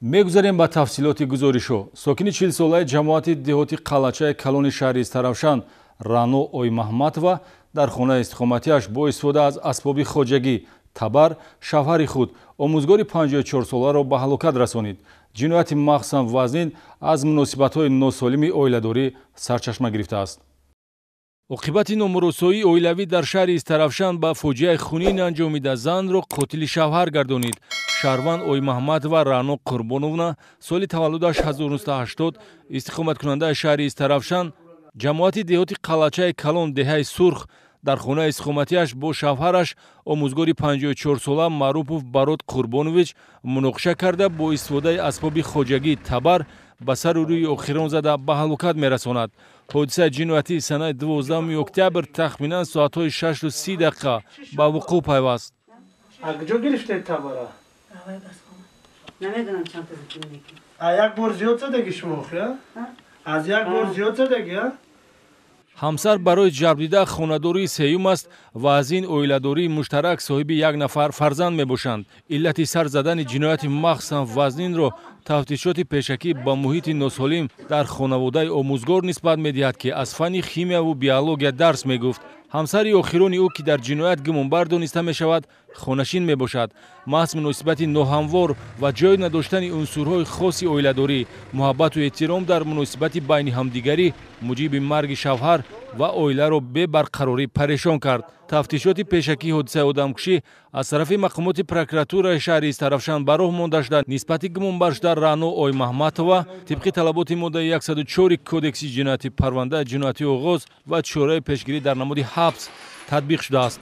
мегузарем ба тафсилоти гузоришо. Сокини 40 солаи ҷамоати деҳоти қалачаи калони шаҳри Истаравшан Раъно Оймаҳматова дар хонаи истиқоматиаш бо истифода аз асбоби хоҷагӣ табар шавҳари худ омӯзгори 54 соларо ба ҳалокат расонид. ҷинояти махсусан вазнин аз муносибатҳои носолими оиладорӣ сарчашма гирифтааст. оқибати номуросоии оилавӣ дар шаҳри Истаравшан ба фоҷиаи хунин анҷомида занро қотили шавҳар гардонид. шаҳрванд Оймаҳматова Раъно Қурбоновна соли таваллудаш 1980 истиқоматкунандаи шаҳри Истаравшан ҷамоати деҳоти қалачаи калон деҳаи сурх дар хонаи истиқоматиаш бо шавҳараш омӯзгори 54сола Маъруфов Барод Қурбонович муноқиша карда бо истифодаи асбоби хоҷагӣ табар ба сару рӯи охирон зада ба ҳалокат мерасонад. ҳодисаи ҷиноятӣ санаи 12 октябр тахминан соатҳои 6:30 дақиқа ба вуқӯъ пайваст. کجا گرفته تبره؟ نمیدونم چند تا زیتون میگی. یک بار زیاد زدگی شما خیا؟ از یک بار زیاد زدگی ها؟ ҳамсар барои ҷарбдида хонадории сеюм аст ва аз ин оиладории муштарак соҳиби як нафар фарзанд мебошанд. иллати сар задани ҷинояти махсусан вазнинро тафтишоти пешакӣ ба муҳити носолим дар хонаводаи омӯзгор нисбат медиҳад ки аз фанни химияву биология дарс мегуфт. ҳамсари охирони ӯ ки дар ҷиноят гумонбар дониста мешавад хонашин мебошад. маҳз муносибати ноҳамвор ва ҷой надоштани унсурҳои хоси оиладорӣ муҳаббату эҳтиром дар муносибати байни ҳамдигарӣ муҷиби марги шавҳар ва оиларо бебарқарорӣ парешон кард. тафтишоти пешакии ҳодисаи одамкушӣ аз тарафи мақомоти прокуратураи шаҳри Истаравшан ба роҳ монда шуда нисбати гумонбаршуда Раъно Оймаҳматова тибқи талаботи моддаи 104 кодекси ҷиноятӣ парвандаи ҷиноятии оғоз ва чораи пешгирӣ дар намуди ҳабс татбиқ шудааст.